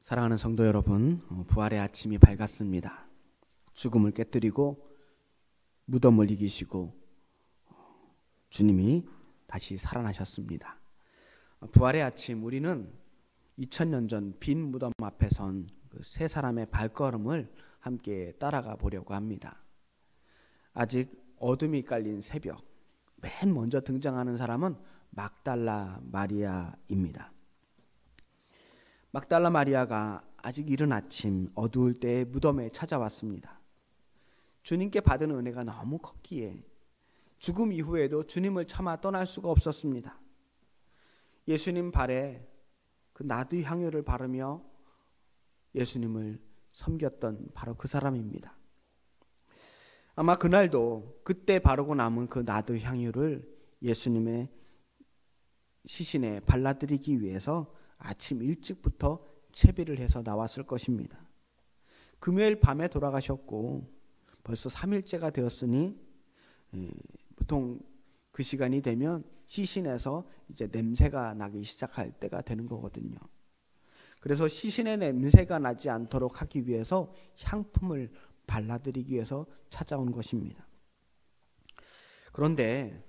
사랑하는 성도 여러분, 부활의 아침이 밝았습니다. 죽음을 깨뜨리고 무덤을 이기시고 주님이 다시 살아나셨습니다. 부활의 아침, 우리는 2000년 전 빈 무덤 앞에 선 그 세 사람의 발걸음을 함께 따라가 보려고 합니다. 아직 어둠이 깔린 새벽, 맨 먼저 등장하는 사람은 막달라 마리아입니다. 막달라 마리아가 아직 이른 아침 어두울 때 무덤에 찾아왔습니다. 주님께 받은 은혜가 너무 컸기에 죽음 이후에도 주님을 차마 떠날 수가 없었습니다. 예수님 발에 그 나드 향유를 바르며 예수님을 섬겼던 바로 그 사람입니다. 아마 그날도 그때 바르고 남은 그 나드 향유를 예수님의 시신에 발라드리기 위해서 아침 일찍부터 채비를 해서 나왔을 것입니다. 금요일 밤에 돌아가셨고 벌써 3일째가 되었으니 보통 그 시간이 되면 시신에서 이제 냄새가 나기 시작할 때가 되는 거거든요. 그래서 시신의 냄새가 나지 않도록 하기 위해서 향품을 발라드리기 위해서 찾아온 것입니다. 그런데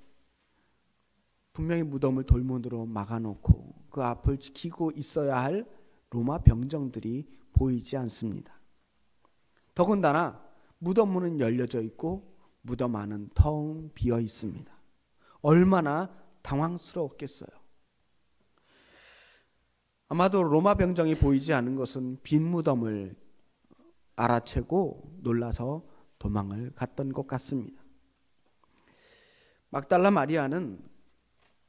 분명히 무덤을 돌문으로 막아놓고 그 앞을 지키고 있어야 할 로마 병정들이 보이지 않습니다. 더군다나 무덤 문은 열려져 있고 무덤 안은 텅 비어 있습니다. 얼마나 당황스러웠겠어요. 아마도 로마 병정이 보이지 않은 것은 빈 무덤을 알아채고 놀라서 도망을 갔던 것 같습니다. 막달라 마리아는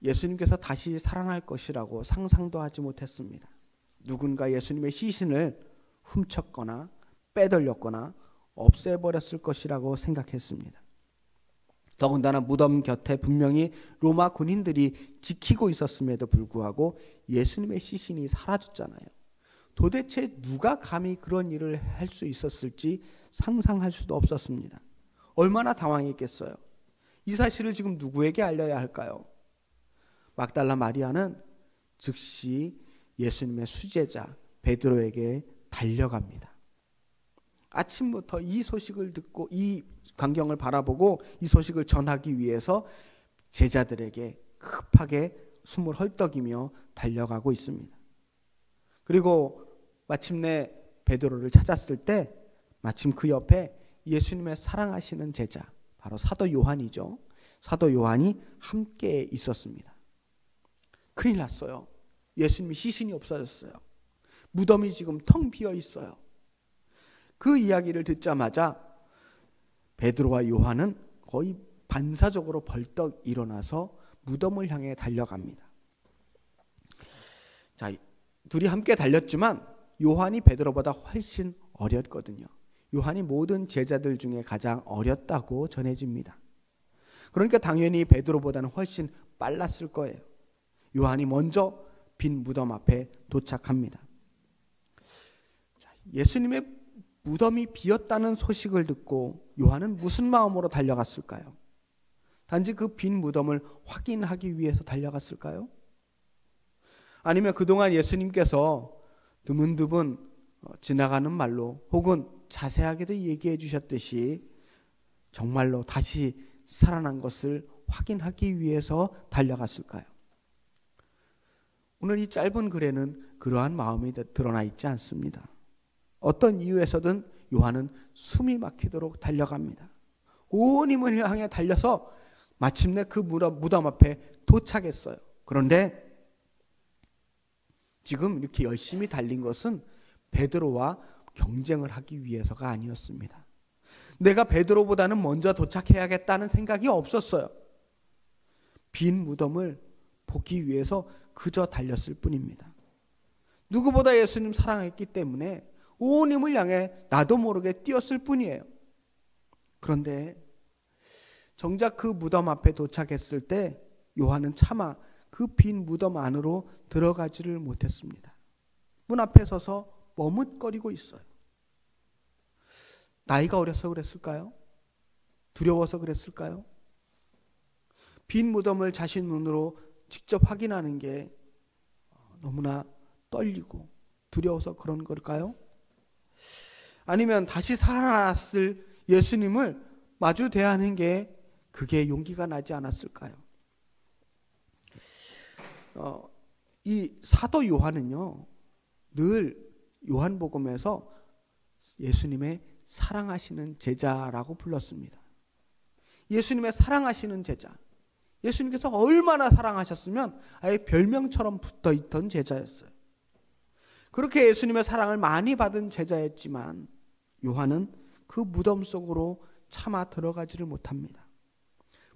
예수님께서 다시 살아날 것이라고 상상도 하지 못했습니다. 누군가 예수님의 시신을 훔쳤거나 빼돌렸거나 없애버렸을 것이라고 생각했습니다. 더군다나 무덤 곁에 분명히 로마 군인들이 지키고 있었음에도 불구하고 예수님의 시신이 사라졌잖아요. 도대체 누가 감히 그런 일을 할 수 있었을지 상상할 수도 없었습니다. 얼마나 당황했겠어요. 이 사실을 지금 누구에게 알려야 할까요? 막달라 마리아는 즉시 예수님의 수제자 베드로에게 달려갑니다. 아침부터 이 소식을 듣고 이 광경을 바라보고 이 소식을 전하기 위해서 제자들에게 급하게 숨을 헐떡이며 달려가고 있습니다. 그리고 마침내 베드로를 찾았을 때 마침 그 옆에 예수님의 사랑하시는 제자, 바로 사도 요한이죠. 사도 요한이 함께 있었습니다. 큰일 났어요. 예수님이 시신이 없어졌어요. 무덤이 지금 텅 비어 있어요. 그 이야기를 듣자마자 베드로와 요한은 거의 반사적으로 벌떡 일어나서 무덤을 향해 달려갑니다. 자, 둘이 함께 달렸지만 요한이 베드로보다 훨씬 어렸거든요. 요한이 모든 제자들 중에 가장 어렸다고 전해집니다. 그러니까 당연히 베드로보다는 훨씬 빨랐을 거예요. 요한이 먼저 빈 무덤 앞에 도착합니다. 자, 예수님의 무덤이 비었다는 소식을 듣고 요한은 무슨 마음으로 달려갔을까요? 단지 그 빈 무덤을 확인하기 위해서 달려갔을까요? 아니면 그동안 예수님께서 드문드문 지나가는 말로 혹은 자세하게도 얘기해 주셨듯이 정말로 다시 살아난 것을 확인하기 위해서 달려갔을까요? 오늘 이 짧은 글에는 그러한 마음이 드러나 있지 않습니다. 어떤 이유에서든 요한은 숨이 막히도록 달려갑니다. 온 힘을 향해 달려서 마침내 그 무덤 앞에 도착했어요. 그런데 지금 이렇게 열심히 달린 것은 베드로와 경쟁을 하기 위해서가 아니었습니다. 내가 베드로보다는 먼저 도착해야겠다는 생각이 없었어요. 빈 무덤을 보기 위해서 그저 달렸을 뿐입니다. 누구보다 예수님 사랑했기 때문에 온 힘을 향해 나도 모르게 뛰었을 뿐이에요. 그런데 정작 그 무덤 앞에 도착했을 때 요한은 차마 그 빈 무덤 안으로 들어가지를 못했습니다. 문 앞에 서서 머뭇거리고 있어요. 나이가 어려서 그랬을까요? 두려워서 그랬을까요? 빈 무덤을 자신 눈으로 직접 확인하는 게 너무나 떨리고 두려워서 그런 걸까요? 아니면 다시 살아났을 예수님을 마주 대하는 게 그게 용기가 나지 않았을까요? 이 사도 요한은요, 늘 요한복음에서 예수님의 사랑하시는 제자라고 불렀습니다. 예수님의 사랑하시는 제자. 예수님께서 얼마나 사랑하셨으면 아예 별명처럼 붙어 있던 제자였어요. 그렇게 예수님의 사랑을 많이 받은 제자였지만 요한은 그 무덤 속으로 차마 들어가지를 못합니다.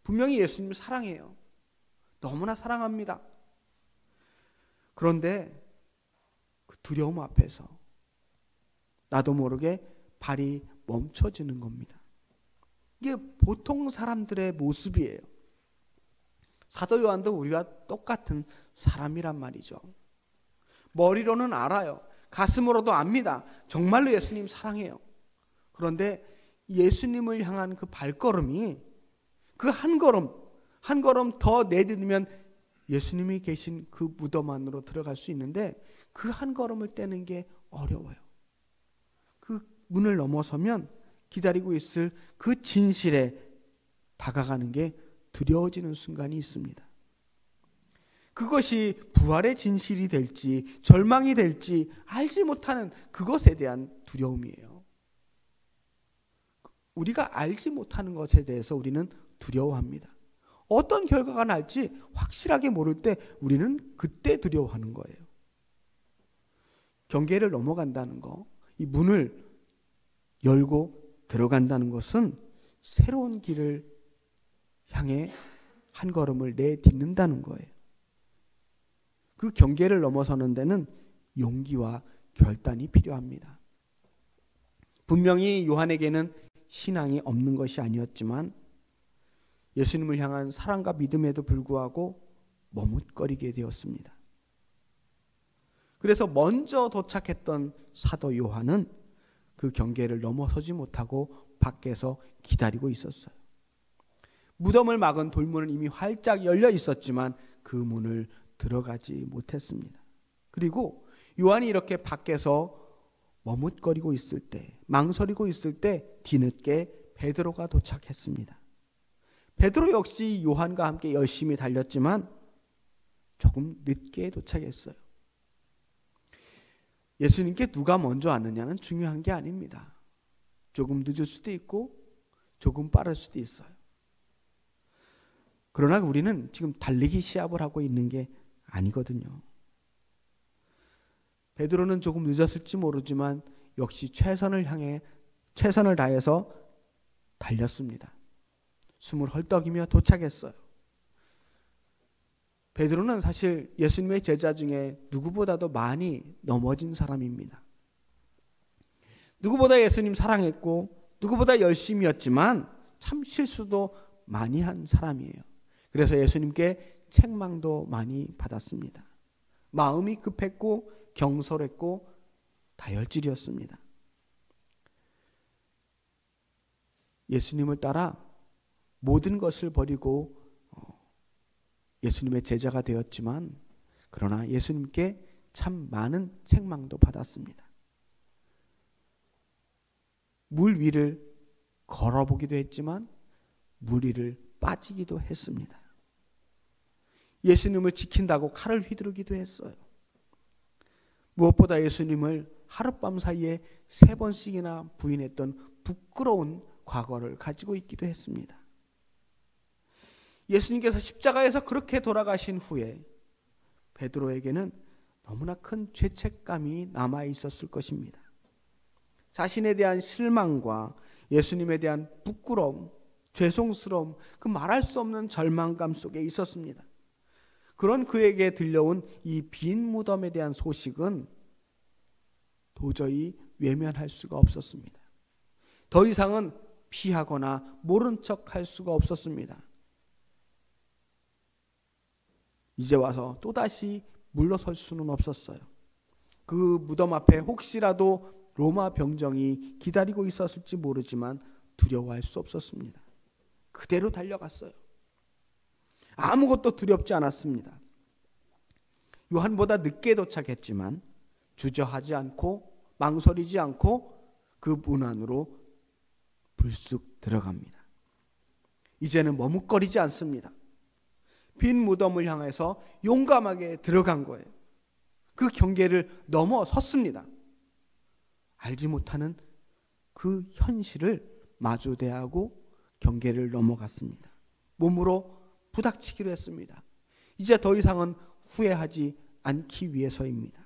분명히 예수님을 사랑해요. 너무나 사랑합니다. 그런데 그 두려움 앞에서 나도 모르게 발이 멈춰지는 겁니다. 이게 보통 사람들의 모습이에요. 사도 요한도 우리와 똑같은 사람이란 말이죠. 머리로는 알아요. 가슴으로도 압니다. 정말로 예수님 사랑해요. 그런데 예수님을 향한 그 발걸음이 그 한 걸음 더 내딛으면 예수님이 계신 그 무덤 안으로 들어갈 수 있는데 그 한 걸음을 떼는 게 어려워요. 그 문을 넘어서면 기다리고 있을 그 진실에 다가가는 게 두려워지는 순간이 있습니다. 그것이 부활의 진실이 될지 절망이 될지 알지 못하는 그것에 대한 두려움이에요. 우리가 알지 못하는 것에 대해서 우리는 두려워합니다. 어떤 결과가 날지 확실하게 모를 때 우리는 그때 두려워하는 거예요. 경계를 넘어간다는 거, 이 문을 열고 들어간다는 것은 새로운 길을 향해 한 걸음을 내딛는다는 거예요. 그 경계를 넘어서는 데는 용기와 결단이 필요합니다. 분명히 요한에게는 신앙이 없는 것이 아니었지만 예수님을 향한 사랑과 믿음에도 불구하고 머뭇거리게 되었습니다. 그래서 먼저 도착했던 사도 요한은 그 경계를 넘어서지 못하고 밖에서 기다리고 있었어요. 무덤을 막은 돌문은 이미 활짝 열려 있었지만 그 문을 들어가지 못했습니다. 그리고 요한이 이렇게 밖에서 머뭇거리고 있을 때, 망설이고 있을 때 뒤늦게 베드로가 도착했습니다. 베드로 역시 요한과 함께 열심히 달렸지만 조금 늦게 도착했어요. 예수님께 누가 먼저 왔느냐는 중요한 게 아닙니다. 조금 늦을 수도 있고 조금 빠를 수도 있어요. 그러나 우리는 지금 달리기 시합을 하고 있는 게 아니거든요. 베드로는 조금 늦었을지 모르지만 역시 최선을 다해서 달렸습니다. 숨을 헐떡이며 도착했어요. 베드로는 사실 예수님의 제자 중에 누구보다도 많이 넘어진 사람입니다. 누구보다 예수님 사랑했고 누구보다 열심이었지만 참 실수도 많이 한 사람이에요. 그래서 예수님께 책망도 많이 받았습니다. 마음이 급했고 경솔했고 다혈질이었습니다. 예수님을 따라 모든 것을 버리고 예수님의 제자가 되었지만 그러나 예수님께 참 많은 책망도 받았습니다. 물 위를 걸어보기도 했지만 물 위를 빠지기도 했습니다. 예수님을 지킨다고 칼을 휘두르기도 했어요. 무엇보다 예수님을 하룻밤 사이에 3번씩이나 부인했던 부끄러운 과거를 가지고 있기도 했습니다. 예수님께서 십자가에서 그렇게 돌아가신 후에 베드로에게는 너무나 큰 죄책감이 남아 있었을 것입니다. 자신에 대한 실망과 예수님에 대한 부끄러움, 죄송스러움, 그 말할 수 없는 절망감 속에 있었습니다. 그런 그에게 들려온 이 빈 무덤에 대한 소식은 도저히 외면할 수가 없었습니다. 더 이상은 피하거나 모른 척할 수가 없었습니다. 이제 와서 또다시 물러설 수는 없었어요. 그 무덤 앞에 혹시라도 로마 병정이 기다리고 있었을지 모르지만 두려워할 수 없었습니다. 그대로 달려갔어요. 아무것도 두렵지 않았습니다. 요한보다 늦게 도착했지만 주저하지 않고 망설이지 않고 그 문 안으로 불쑥 들어갑니다. 이제는 머뭇거리지 않습니다. 빈 무덤을 향해서 용감하게 들어간 거예요. 그 경계를 넘어섰습니다. 알지 못하는 그 현실을 마주대하고 경계를 넘어갔습니다. 몸으로 부닥치기로 했습니다. 이제 더 이상은 후회하지 않기 위해서입니다.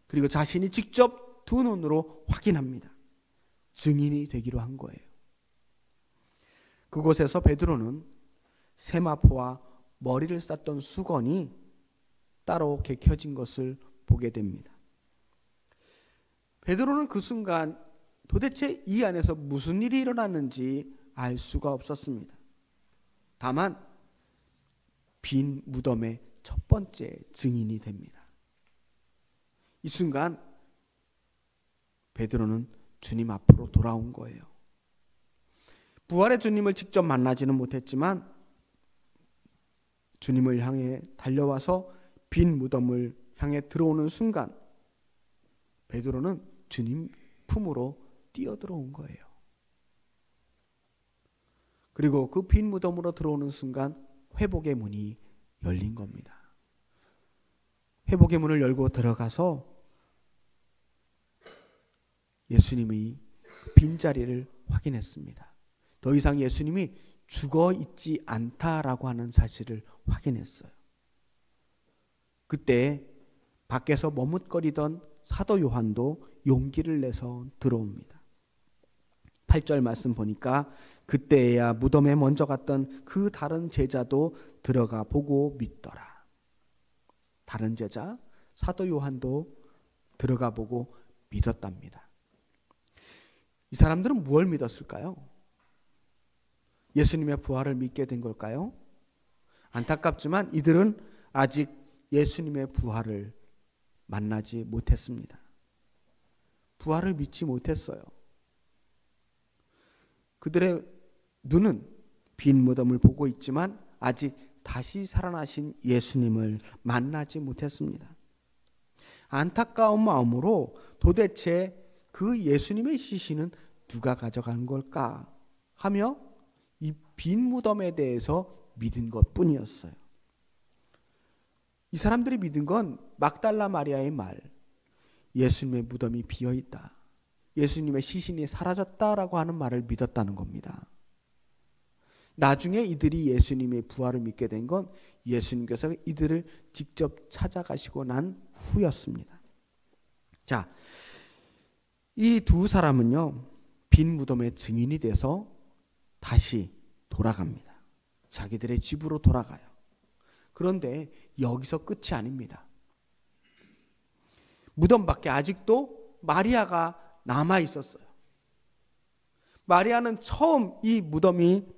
그리고 자신이 직접 두 눈으로 확인합니다. 증인이 되기로 한 거예요. 그곳에서 베드로는 세마포와 머리를 쌌던 수건이 따로 개켜진 것을 보게 됩니다. 베드로는 그 순간 도대체 이 안에서 무슨 일이 일어났는지 알 수가 없었습니다. 다만 빈 무덤의 첫 번째 증인이 됩니다. 이 순간 베드로는 주님 앞으로 돌아온 거예요. 부활의 주님을 직접 만나지는 못했지만 주님을 향해 달려와서 빈 무덤을 향해 들어오는 순간 베드로는 주님 품으로 뛰어들어온 거예요. 그리고 그 빈 무덤으로 들어오는 순간 회복의 문이 열린 겁니다. 회복의 문을 열고 들어가서 예수님의 빈자리를 확인했습니다. 더 이상 예수님이 죽어 있지 않다라고 하는 사실을 확인했어요. 그때 밖에서 머뭇거리던 사도 요한도 용기를 내서 들어옵니다. 8절 말씀 보니까 그때야 무덤에 먼저 갔던 그 다른 제자도 들어가 보고 믿더라. 다른 제자 사도 요한도 들어가 보고 믿었답니다. 이 사람들은 무엇을 믿었을까요? 예수님의 부활을 믿게 된 걸까요? 안타깝지만 이들은 아직 예수님의 부활을 만나지 못했습니다. 부활을 믿지 못했어요. 그들의 눈은 빈 무덤을 보고 있지만 아직 다시 살아나신 예수님을 만나지 못했습니다. 안타까운 마음으로 도대체 그 예수님의 시신은 누가 가져간 걸까 하며 이 빈 무덤에 대해서 믿은 것뿐이었어요. 이 사람들이 믿은 건 막달라 마리아의 말, 예수님의 무덤이 비어있다, 예수님의 시신이 사라졌다라고 하는 말을 믿었다는 겁니다. 나중에 이들이 예수님의 부활을 믿게 된 건 예수님께서 이들을 직접 찾아가시고 난 후였습니다. 자, 이 두 사람은요, 빈 무덤의 증인이 돼서 다시 돌아갑니다. 자기들의 집으로 돌아가요. 그런데 여기서 끝이 아닙니다. 무덤 밖에 아직도 마리아가 남아 있었어요. 마리아는 처음 이 무덤의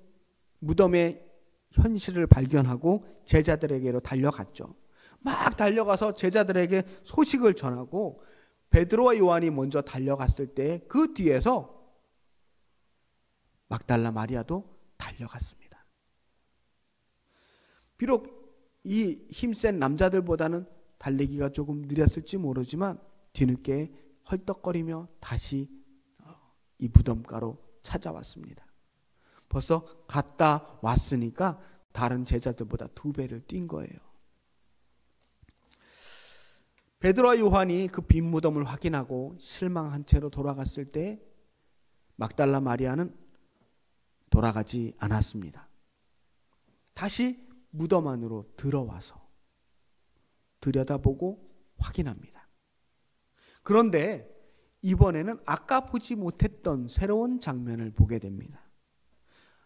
현실을 발견하고 제자들에게로 달려갔죠. 막 달려가서 제자들에게 소식을 전하고 베드로와 요한이 먼저 달려갔을 때 그 뒤에서 막달라 마리아도 달려갔습니다. 비록 이 힘센 남자들보다는 달리기가 조금 느렸을지 모르지만 뒤늦게 헐떡거리며 다시 이 무덤가로 찾아왔습니다. 벌써 갔다 왔으니까 다른 제자들보다 2배를 뛴 거예요. 베드로와 요한이 그 빈 무덤을 확인하고 실망한 채로 돌아갔을 때 막달라 마리아는 돌아가지 않았습니다. 다시 무덤 안으로 들어와서 들여다보고 확인합니다. 그런데 이번에는 아까 보지 못했던 새로운 장면을 보게 됩니다.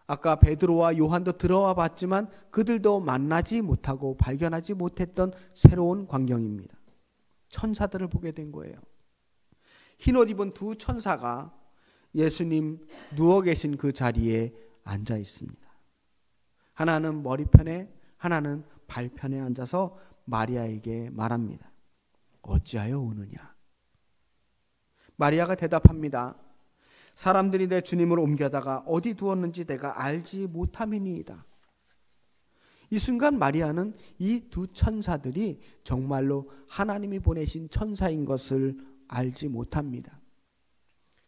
아까 베드로와 요한도 들어와 봤지만 그들도 만나지 못하고 발견하지 못했던 새로운 광경입니다. 천사들을 보게 된 거예요. 흰옷 입은 두 천사가 예수님 누워 계신 그 자리에 앉아 있습니다. 하나는 머리편에, 하나는 발편에 앉아서 마리아에게 말합니다. 어찌하여 우느냐? 마리아가 대답합니다. 사람들이 내 주님을 옮겨다가 어디 두었는지 내가 알지 못함이니이다. 이 순간 마리아는 이 두 천사들이 정말로 하나님이 보내신 천사인 것을 알지 못합니다.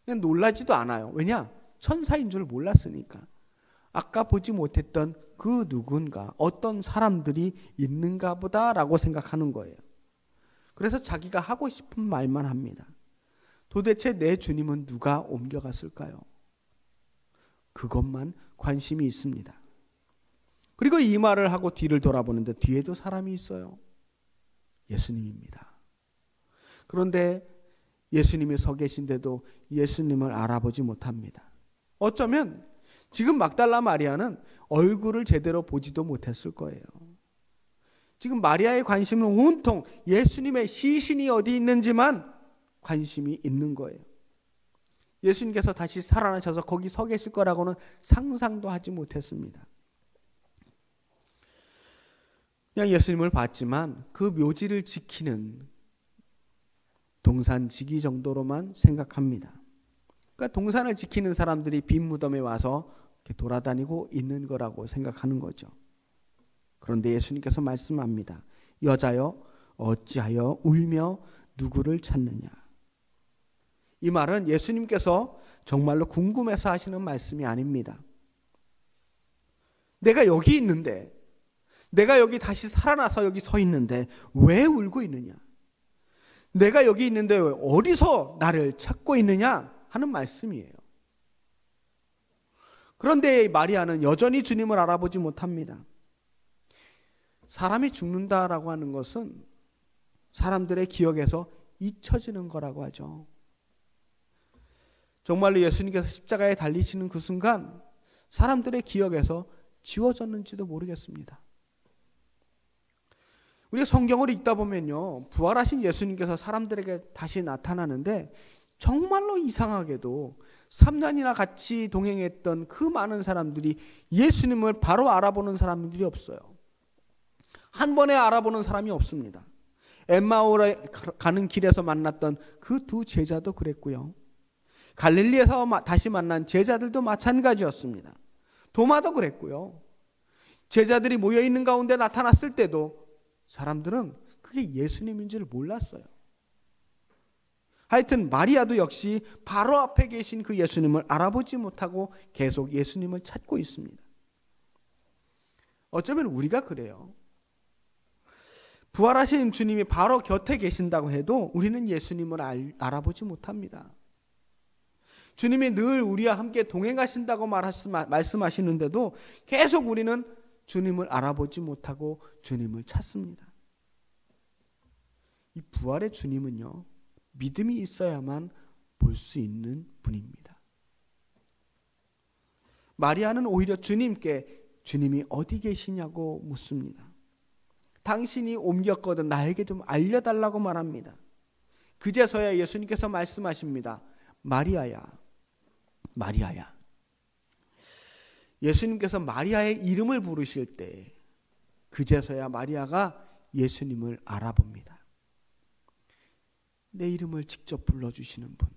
그냥 놀라지도 않아요. 왜냐? 천사인 줄 몰랐으니까. 아까 보지 못했던 그 누군가, 어떤 사람들이 있는가 보다라고 생각하는 거예요. 그래서 자기가 하고 싶은 말만 합니다. 도대체 내 주님은 누가 옮겨갔을까요? 그것만 관심이 있습니다. 그리고 이 말을 하고 뒤를 돌아보는데 뒤에도 사람이 있어요. 예수님입니다. 그런데 예수님이 서 계신데도 예수님을 알아보지 못합니다. 어쩌면 지금 막달라 마리아는 얼굴을 제대로 보지도 못했을 거예요. 지금 마리아의 관심은 온통 예수님의 시신이 어디 있는지만 관심이 있는 거예요. 예수님께서 다시 살아나셔서 거기 서 계실 거라고는 상상도 하지 못했습니다. 그냥 예수님을 봤지만 그 묘지를 지키는 동산지기 정도로만 생각합니다. 그러니까 동산을 지키는 사람들이 빈 무덤에 와서 이렇게 돌아다니고 있는 거라고 생각하는 거죠. 그런데 예수님께서 말씀합니다. 여자여 어찌하여 울며 누구를 찾느냐. 이 말은 예수님께서 정말로 궁금해서 하시는 말씀이 아닙니다. 내가 여기 있는데, 내가 여기 다시 살아나서 여기 서 있는데 왜 울고 있느냐? 내가 여기 있는데 어디서 나를 찾고 있느냐 하는 말씀이에요. 그런데 마리아는 여전히 주님을 알아보지 못합니다. 사람이 죽는다라고 하는 것은 사람들의 기억에서 잊혀지는 거라고 하죠. 정말로 예수님께서 십자가에 달리시는 그 순간 사람들의 기억에서 지워졌는지도 모르겠습니다. 우리가 성경을 읽다 보면요, 부활하신 예수님께서 사람들에게 다시 나타나는데 정말로 이상하게도 3년이나 같이 동행했던 그 많은 사람들이 예수님을 바로 알아보는 사람들이 없어요. 한 번에 알아보는 사람이 없습니다. 엠마오에 가는 길에서 만났던 그 두 제자도 그랬고요. 갈릴리에서 다시 만난 제자들도 마찬가지였습니다. 도마도 그랬고요. 제자들이 모여있는 가운데 나타났을 때도 사람들은 그게 예수님인 줄 몰랐어요. 하여튼 마리아도 역시 바로 앞에 계신 그 예수님을 알아보지 못하고 계속 예수님을 찾고 있습니다. 어쩌면 우리가 그래요. 부활하신 주님이 바로 곁에 계신다고 해도 우리는 예수님을 알아보지 못합니다. 주님이 늘 우리와 함께 동행하신다고 말씀하시는데도 계속 우리는 주님을 알아보지 못하고 주님을 찾습니다. 이 부활의 주님은요, 믿음이 있어야만 볼 수 있는 분입니다. 마리아는 오히려 주님께 주님이 어디 계시냐고 묻습니다. 당신이 옮겼거든 나에게 좀 알려달라고 말합니다. 그제서야 예수님께서 말씀하십니다. 마리아야, 마리아야. 예수님께서 마리아의 이름을 부르실 때 그제서야 마리아가 예수님을 알아봅니다. 내 이름을 직접 불러주시는 분.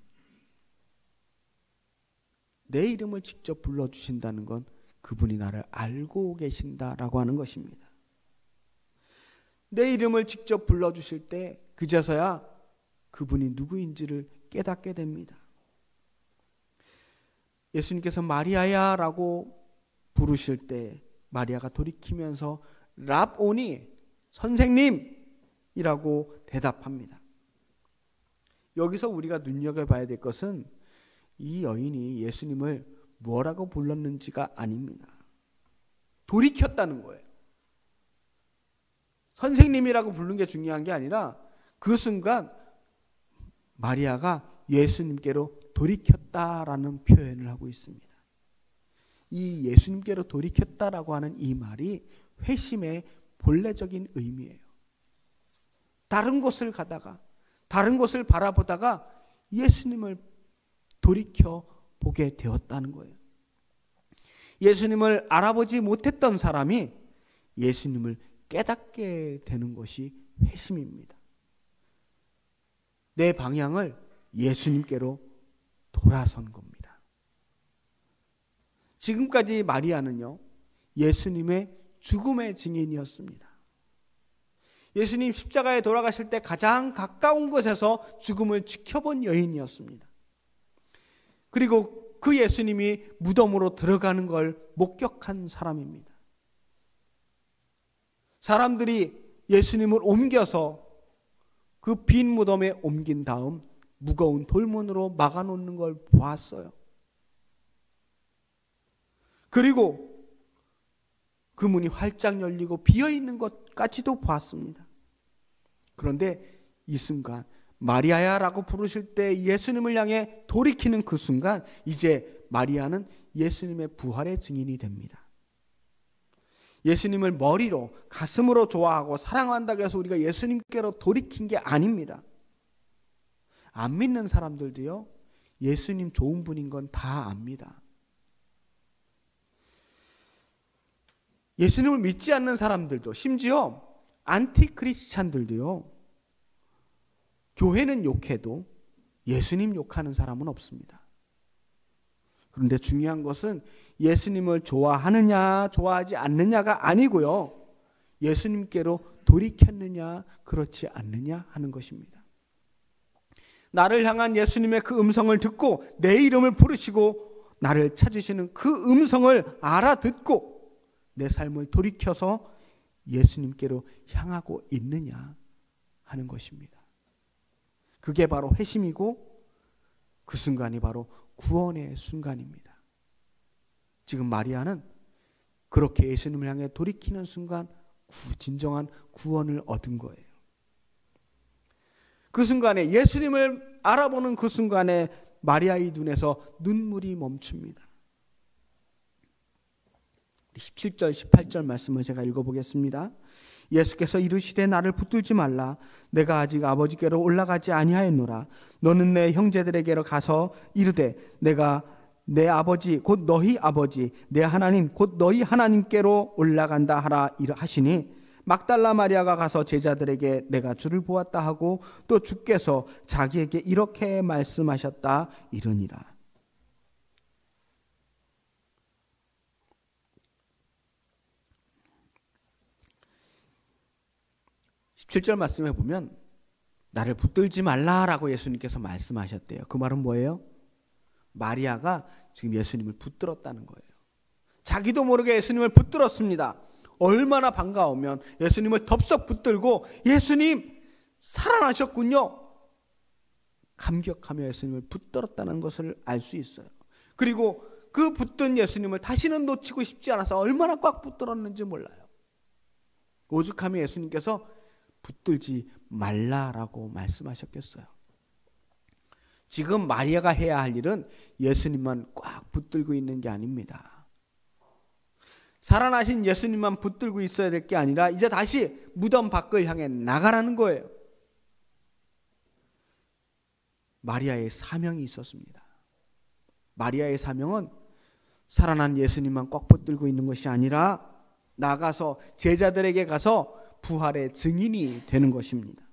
내 이름을 직접 불러주신다는 건 그분이 나를 알고 계신다라고 하는 것입니다. 내 이름을 직접 불러주실 때 그제서야 그분이 누구인지를 깨닫게 됩니다. 예수님께서 마리아야 라고 부르실 때 마리아가 돌이키면서 랍오니, 선생님이라고 대답합니다. 여기서 우리가 눈여겨봐야 될 것은 이 여인이 예수님을 뭐라고 불렀는지가 아닙니다. 돌이켰다는 거예요. 선생님이라고 부른 게 중요한 게 아니라 그 순간 마리아가 예수님께로 돌이켰다라는 표현을 하고 있습니다. 이 예수님께로 돌이켰다라고 하는 이 말이 회심의 본래적인 의미예요. 다른 곳을 가다가 다른 곳을 바라보다가 예수님을 돌이켜 보게 되었다는 거예요. 예수님을 알아보지 못했던 사람이 예수님을 깨닫게 되는 것이 회심입니다. 내 방향을 예수님께로 돌아선 겁니다. 지금까지 마리아는요, 예수님의 죽음의 증인이었습니다. 예수님 십자가에 돌아가실 때 가장 가까운 곳에서 죽음을 지켜본 여인이었습니다. 그리고 그 예수님이 무덤으로 들어가는 걸 목격한 사람입니다. 사람들이 예수님을 옮겨서 그 빈 무덤에 옮긴 다음 무거운 돌문으로 막아놓는 걸 보았어요. 그리고 그 문이 활짝 열리고 비어있는 것까지도 보았습니다. 그런데 이 순간 마리아야 라고 부르실 때 예수님을 향해 돌이키는 그 순간 이제 마리아는 예수님의 부활의 증인이 됩니다. 예수님을 머리로 가슴으로 좋아하고 사랑한다고 해서 우리가 예수님께로 돌이킨 게 아닙니다. 안 믿는 사람들도요, 예수님 좋은 분인 건 다 압니다. 예수님을 믿지 않는 사람들도, 심지어 안티크리스찬들도요, 교회는 욕해도 예수님 욕하는 사람은 없습니다. 그런데 중요한 것은 예수님을 좋아하느냐 좋아하지 않느냐가 아니고요, 예수님께로 돌이켰느냐 그렇지 않느냐 하는 것입니다. 나를 향한 예수님의 그 음성을 듣고 내 이름을 부르시고 나를 찾으시는 그 음성을 알아듣고 내 삶을 돌이켜서 예수님께로 향하고 있느냐 하는 것입니다. 그게 바로 회심이고 그 순간이 바로 구원의 순간입니다. 지금 마리아는 그렇게 예수님을 향해 돌이키는 순간 진정한 구원을 얻은 거예요. 그 순간에 예수님을 알아보는 그 순간에 마리아의 눈에서 눈물이 멈춥니다. 17절 18절 말씀을 제가 읽어보겠습니다. 예수께서 이르시되 나를 붙들지 말라. 내가 아직 아버지께로 올라가지 아니하였노라. 너는 내 형제들에게로 가서 이르되 내가 내 아버지 곧 너희 아버지 내 하나님 곧 너희 하나님께로 올라간다 하라 하시니 막달라 마리아가 가서 제자들에게 내가 주를 보았다 하고 또 주께서 자기에게 이렇게 말씀하셨다 이르니라. (17절) 말씀에 보면 나를 붙들지 말라라고 예수님께서 말씀하셨대요. 그 말은 뭐예요? 마리아가 지금 예수님을 붙들었다는 거예요. 자기도 모르게 예수님을 붙들었습니다. 얼마나 반가우면 예수님을 덥석 붙들고 예수님 살아나셨군요, 감격하며 예수님을 붙들었다는 것을 알 수 있어요. 그리고 그 붙든 예수님을 다시는 놓치고 싶지 않아서 얼마나 꽉 붙들었는지 몰라요. 오죽하면 예수님께서 붙들지 말라라고 말씀하셨겠어요. 지금 마리아가 해야 할 일은 예수님만 꽉 붙들고 있는 게 아닙니다. 살아나신 예수님만 붙들고 있어야 될 게 아니라 이제 다시 무덤 밖을 향해 나가라는 거예요. 마리아의 사명이 있었습니다. 마리아의 사명은 살아난 예수님만 꽉 붙들고 있는 것이 아니라 나가서 제자들에게 가서 부활의 증인이 되는 것입니다.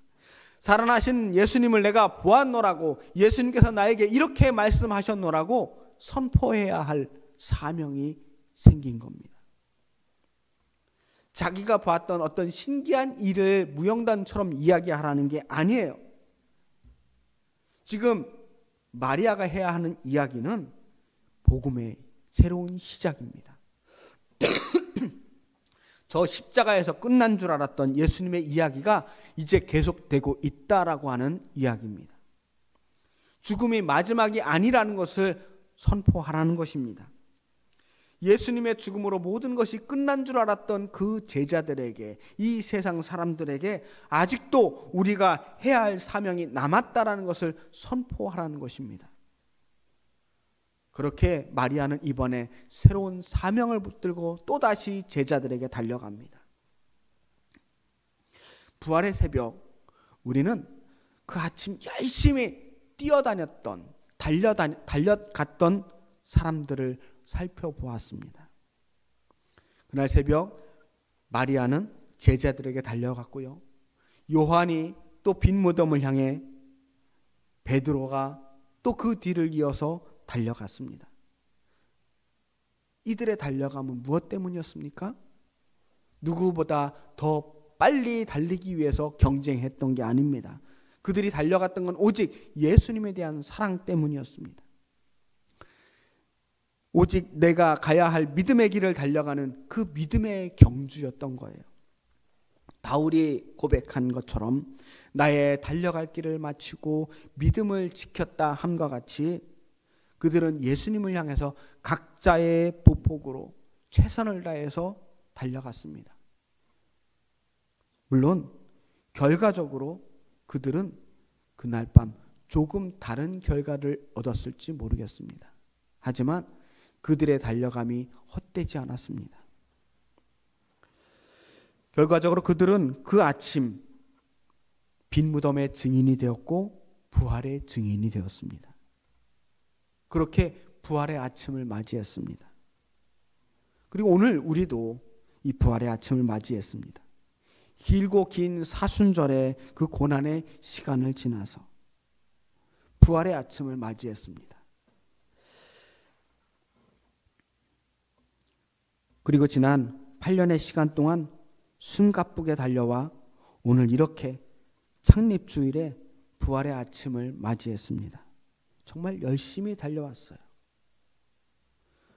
살아나신 예수님을 내가 보았노라고, 예수님께서 나에게 이렇게 말씀하셨노라고 선포해야 할 사명이 생긴 겁니다. 자기가 보았던 어떤 신기한 일을 무용담처럼 이야기하라는 게 아니에요. 지금 마리아가 해야 하는 이야기는 복음의 새로운 시작입니다. 저 십자가에서 끝난 줄 알았던 예수님의 이야기가 이제 계속되고 있다라고 하는 이야기입니다. 죽음이 마지막이 아니라는 것을 선포하라는 것입니다. 예수님의 죽음으로 모든 것이 끝난 줄 알았던 그 제자들에게, 이 세상 사람들에게 아직도 우리가 해야 할 사명이 남았다라는 것을 선포하라는 것입니다. 그렇게 마리아는 이번에 새로운 사명을 붙들고 또다시 제자들에게 달려갑니다. 부활의 새벽, 우리는 그 아침 열심히 뛰어다녔던, 달려갔던 사람들을 살펴보았습니다. 그날 새벽 마리아는 제자들에게 달려갔고요, 요한이 또 빈 무덤을 향해, 베드로가 또 그 뒤를 이어서 달려갔습니다. 이들의 달려감은 무엇 때문이었습니까? 누구보다 더 빨리 달리기 위해서 경쟁했던 게 아닙니다. 그들이 달려갔던 건 오직 예수님에 대한 사랑 때문이었습니다. 오직 내가 가야 할 믿음의 길을 달려가는 그 믿음의 경주였던 거예요. 바울이 고백한 것처럼 나의 달려갈 길을 마치고 믿음을 지켰다 함과 같이 그들은 예수님을 향해서 각자의 보폭으로 최선을 다해서 달려갔습니다. 물론 결과적으로 그들은 그날 밤 조금 다른 결과를 얻었을지 모르겠습니다. 하지만 그들의 달려감이 헛되지 않았습니다. 결과적으로 그들은 그 아침 빈 무덤의 증인이 되었고 부활의 증인이 되었습니다. 그렇게 부활의 아침을 맞이했습니다. 그리고 오늘 우리도 이 부활의 아침을 맞이했습니다. 길고 긴 사순절의 그 고난의 시간을 지나서 부활의 아침을 맞이했습니다. 그리고 지난 8년의 시간 동안 숨가쁘게 달려와 오늘 이렇게 창립주일에 부활의 아침을 맞이했습니다. 정말 열심히 달려왔어요.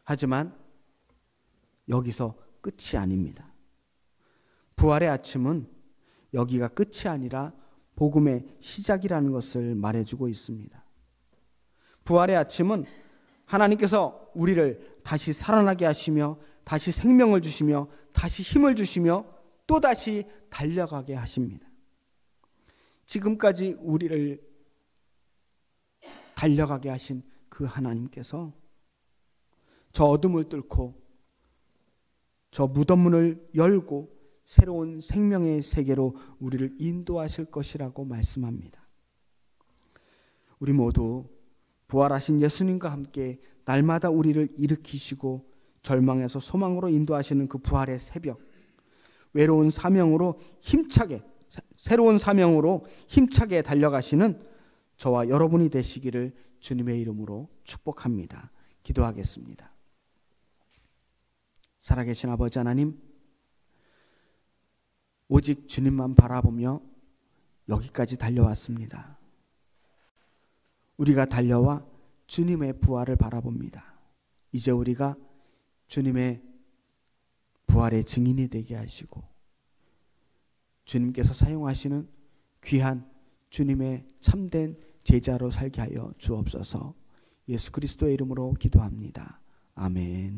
하지만 여기서 끝이 아닙니다. 부활의 아침은 여기가 끝이 아니라 복음의 시작이라는 것을 말해주고 있습니다. 부활의 아침은 하나님께서 우리를 다시 살아나게 하시며 다시 생명을 주시며 다시 힘을 주시며 또다시 달려가게 하십니다. 지금까지 우리를 달려가게 하신 그 하나님께서 저 어둠을 뚫고 저 무덤문을 열고 새로운 생명의 세계로 우리를 인도하실 것이라고 말씀합니다. 우리 모두 부활하신 예수님과 함께 날마다 우리를 일으키시고 절망에서 소망으로 인도하시는 그 부활의 새벽, 외로운 사명으로 힘차게 새로운 사명으로 힘차게 달려가시는 저와 여러분이 되시기를 주님의 이름으로 축복합니다. 기도하겠습니다. 살아계신 아버지 하나님, 오직 주님만 바라보며 여기까지 달려왔습니다. 우리가 달려와 주님의 부활을 바라봅니다. 이제 우리가 주님의 부활의 증인이 되게 하시고 주님께서 사용하시는 귀한 주님의 참된 제자로 살게 하여 주옵소서. 예수 그리스도의 이름으로 기도합니다. 아멘.